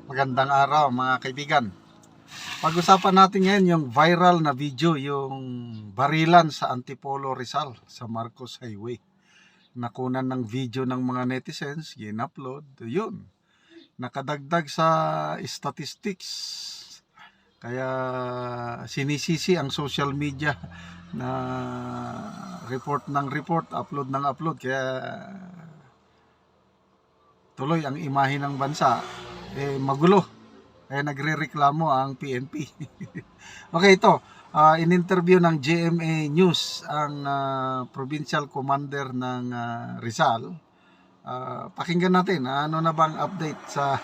Magandang araw mga kaibigan. Pag-usapan natin ngayon yung viral na video, yung barilan sa Antipolo Rizal sa Marcos Highway. Nakunan ng video ng mga netizens, gin-upload, yun. Nakadagdag sa statistics. Kaya sinisisi ang social media na report ng report, upload ng upload. Kaya tuloy ang imahe ng bansa magulo. Kaya nagrereklamo ang PNP. Okay, ito. In-interview ng GMA News ang provincial commander ng Rizal. Pakinggan natin, ano na bang update sa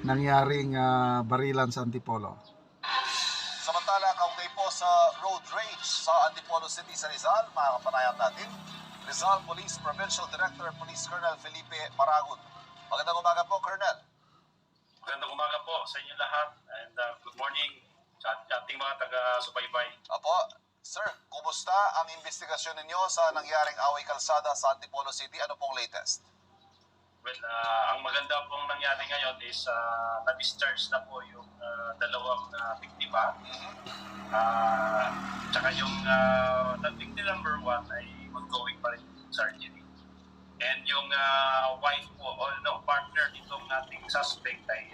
nangyaring barilan sa Antipolo. Samantala, kaugnay po sa road rage sa Antipolo City sa Rizal, mga kapanayan natin, Rizal Police Provincial Director Police Colonel Felipe Maragud. Magandang umaga po, Colonel. Magandang umaga po sa inyo lahat and good morning sa ating mga taga-subaybay. Apo, sir, kumusta ang investigasyon ninyo sa nangyaring away kalsada sa Antipolo City? Ano pong latest? Well, ang maganda pong nangyari ngayon is na-discharge na po yung dalawang biktima. Tsaka yung victim number 1 ay ongoing pa rin yung surgery. And yung wife po, partner nitong ating suspect ay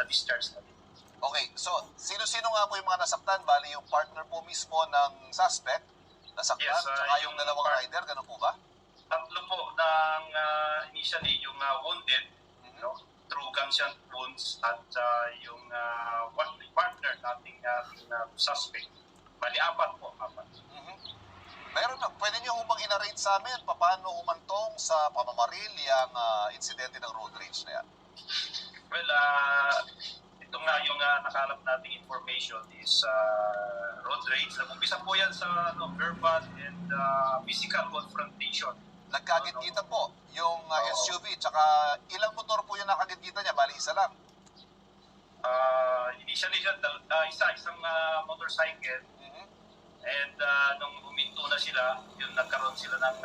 na-discharge na rin. Okay, so sino-sino nga po yung mga nasaktan? Bali yung partner po mismo ng suspect, nasaktan, Yes, tsaka yung dalawang rider, ganun po ba? Tatlo po ng initially yung wounded, through gunshot wounds at yung partner nating suspect. Bali, apat. Meron na, pwede niyo humang ina-rate sa amin paano umantong sa pamamaril yung insidente ng road rage na yan? Well, ito nga yung nakalap nating information is road rage. Nag-umpisa po yan sa verbal and physical confrontation. Nagkagit-kita po yung SUV, tsaka ilang motor po yung nakagit-kita niya? Bali, isa lang. Initially, isang motorcycle. And nung huminto na sila, yun nagkaroon sila ng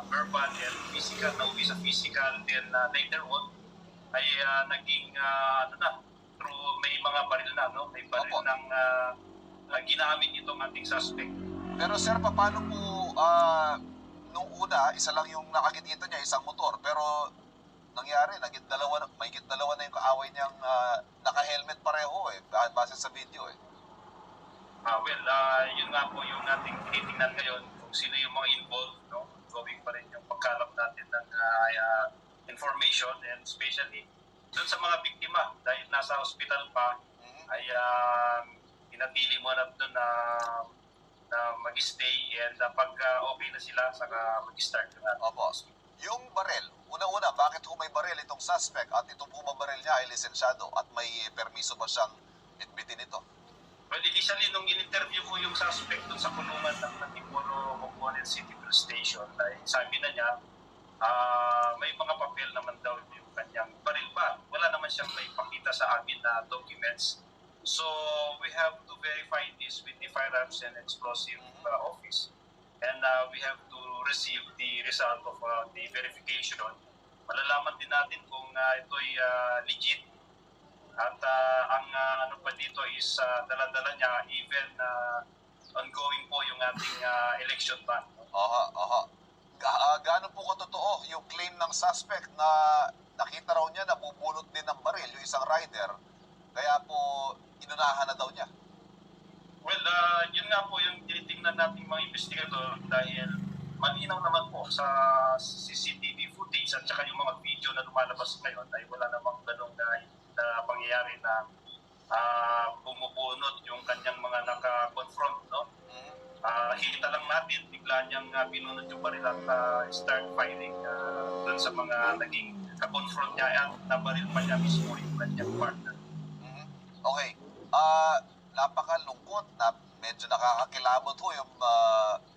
verbal and physical, nauwi sa physical, then later on ay naging through may mga baril na, may baril ng ginamit itong ating suspect. Pero sir, paano po nung una, isa lang yung nakakikita niya, isang motor, pero nangyari, may dalawa na yung kaaway niyang naka-helmet pareho base sa video Yun nga po yung ating tinitingnan ngayon kung sino yung mga involved, going pa rin yung pagkalap natin ng information and especially doon sa mga biktima dahil nasa hospital pa ay pinatili mo na doon na mag-stay and pag okay na sila saka mag-start na. Opo. Yung baril, una-una, bakit may baril itong suspect at itong baril niya ay lisensyado at may permiso ba siyang bitbitin ito? Well, initially, nung in-interview ko yung suspect dun sa kulungan ng Antipolo Component City Police Station, ay sabi na niya, may mga papel naman daw yung kanyang baril pa. Wala naman siyang may pakita sa amin na documents. So, we have to verify this with the Firearms and Explosive Office. And we have to receive the result of the verification. Malalaman din natin kung ito'y legit. At ang ano pa dito is dala-dala niya even ongoing po yung ating election ban. Gaano po katotoo yung claim ng suspect na nakita raw niya na bubunot din ng baril yung isang rider, kaya po inunahan na daw niya? Well, yun nga po yung tinitingnan nating mga investigador dahil malinaw naman po sa CCTV footage at saka yung mga video na lumalabas ngayon ay wala namang ganong na pangyayari na bumubunot yung kanyang mga naka-confront, Hita lang natin, bigla niyang binunot yung baril at start firing dun sa mga naging ka-confront niya at nabaril pa niya mismo yung kanyang partner. Okay. Napakalungkot na medyo nakakakilabot yung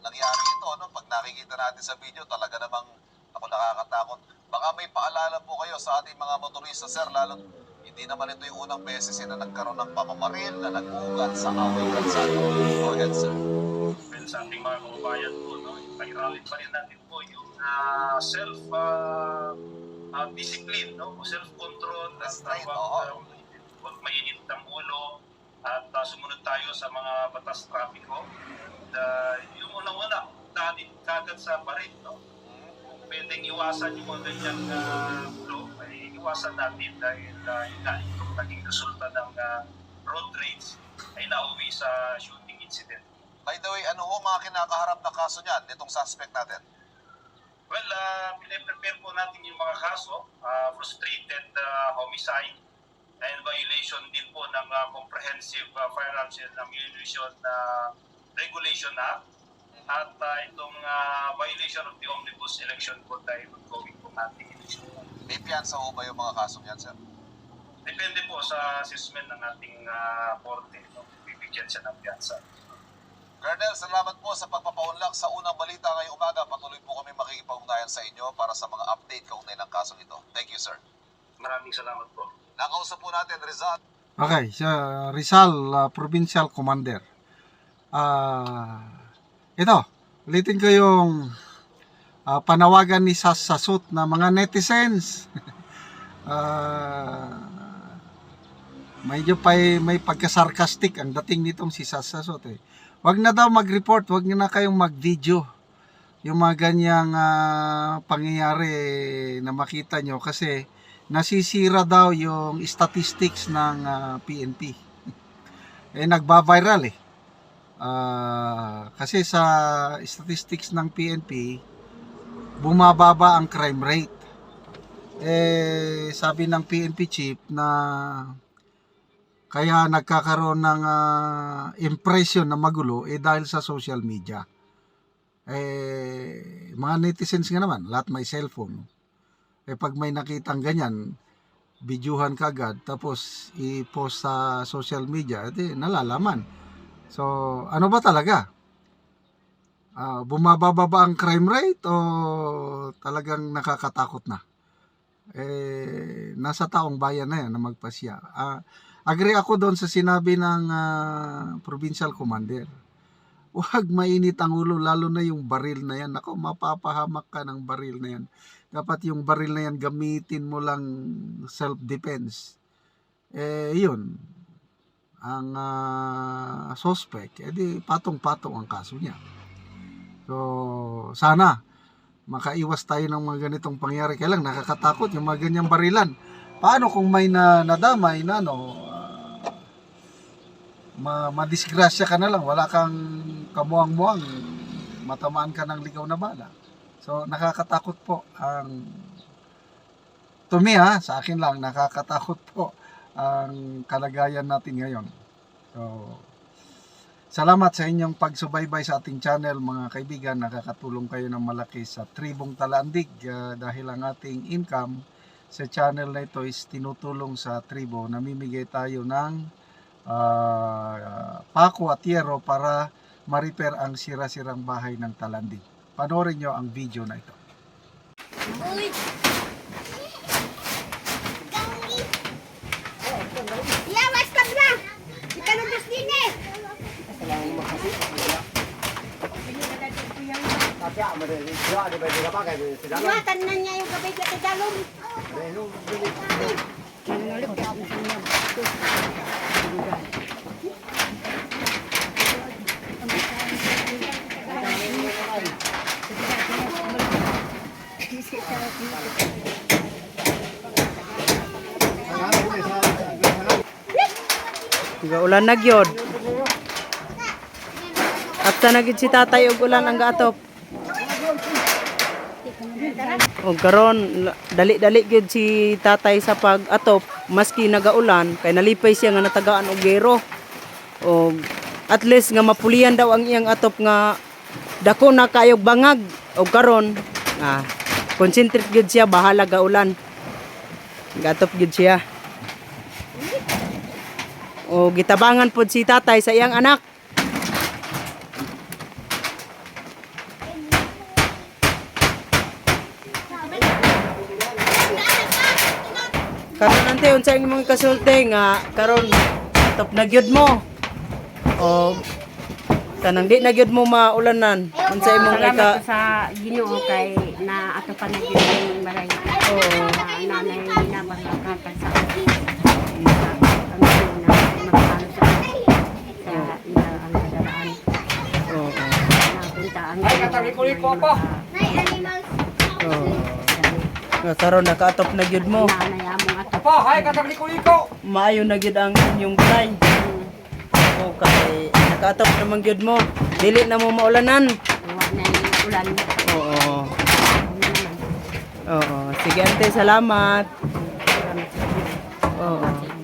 nangyari ito, Pag nakikita natin sa video, talaga namang ako nakakatakot. Baka may paalala po kayo sa ating mga motorista, sir, lalo hindi naman ito yung unang beses na nagkaroon ng pamamaril na nag-ugat sa away kalsada. Go ahead, sir. Well, sa ating mga kababayan po, ipahiralin pa rin natin po yung discipline, no? Self-control, at Restraint, huwag mainit ng ulo, at sumunod tayo sa mga batas trapiko. And, yung unang-una, dahil kagad sa baril, no? Kung pwedeng iwasan yung mga ganyang gulo, ay iwasan natin dahil yun nga, itong naging resulta ng road rage ay nauwi sa shooting incident. By the way, ano ho mga kinakaharap na kaso niyan, itong suspect natin? Well, pine-prepare po natin yung mga kaso, frustrated homicide, and violation din po ng Comprehensive Firearms and Ammunition Regulation Act, at itong violation of the Omnibus Election Code ay ongoing po natin. May piyansa ho ba yung mga kaso niyan, sir? Depende po sa assessment ng ating korte, no? Bibigyan siya ng piyansa. Colonel, salamat po sa pagpapaunlak sa unang balita ngayong umaga. Patuloy po kami makikipag-ugnayan sa inyo para sa mga update kaugnay ng kasong ito. Thank you, sir. Maraming salamat po. Nakausap po natin, Rizal. Okay, siya Rizal, Provincial Commander. Ito, ulitin ko yung panawagan ni Sasasut na mga netizens. Medyo may pagka-sarcastic ang dating nitong si Sasasut eh. Wag na daw mag-report, wag na kayong mag-video yung mga ganyang pangyayari na makita nyo kasi nasisira daw yung statistics ng PNP. Nagba-viral eh. Kasi sa statistics ng PNP, bumababa ang crime rate. Sabi ng PNP chief na kaya nagkakaroon ng impression na magulo dahil sa social media. Mga netizens nga naman, lahat may cellphone. Pag may nakitang ganyan, videohan kagad, tapos i-post sa social media, nalalaman. So, ano ba talaga? Bumababa ba ang crime rate o talagang nakakatakot na? Nasa taong bayan na yan na magpasya. Agree ako doon sa sinabi ng Provincial Commander. Huwag mainit ang ulo, lalo na yung baril na yan. Ako, mapapahamak ka ng baril na yan. Dapat yung baril na yan, gamitin mo lang self-defense. Yun. Ang suspect, di patong-patong ang kaso niya. So, sana makaiwas tayo ng mga ganitong pangyari. Kaya lang, nakakatakot yung mga ganyang barilan. Paano kung may nadamay na madisgrasya ka na lang, wala kang kamuang-muang, matamaan ka ng ligaw na bala. So nakakatakot po ang to me sa akin lang, nakakatakot po ang kalagayan natin ngayon. So salamat sa inyong pagsubaybay sa ating channel mga kaibigan. Nakakatulong kayo ng malaki sa Tribong Talandig dahil ang ating income sa channel na ito is tinutulong sa tribo. Namimigay tayo ng pako at yero para ma-repair ang sira-sirang bahay ng Talandig. Panoorin nyo ang video na ito. Uy! Yawas ka ba? Ikalubos din eh! Iwatan na niya yung kabay ka dalong. Tiga ulan na gyud. At sa nagid si tatay og ulan ang gaatop. Og karon dali-dali gyud si tatay sa pag-atop maski nagaulan kay nalipay siya nga natagaan og gero. Og at least nga mapulian daw ang iyang atop nga dako na kayog bangag. Og karon concentrate gyud siya bahala gaulan. Gatop gyud siya. O gitabangan pod si tatay sa iyang anak. Karon ante unsa imong kasulti nga karon top na gyud mo. O kanang di na gyud mo maulanan. Unsa imong Salamat sa Ginoo kay na ato pa na gyud yung balay. Oo. nanay na magkakapal sa akin. Ang yun na magkano sa ina ang kadaraan. Oo. Napunta ang Nay, animals. Oo. Nga karon nakaatop na gyud mo. nanay among ato. Maayo na gyud ang inyong balay. Okay, nakaatop naman gyud mo. Dili na mo maulanan. Huwag na yung ulan. Oo. Oo. Sige ante, salamat. Salamat sa Diyos. Oo.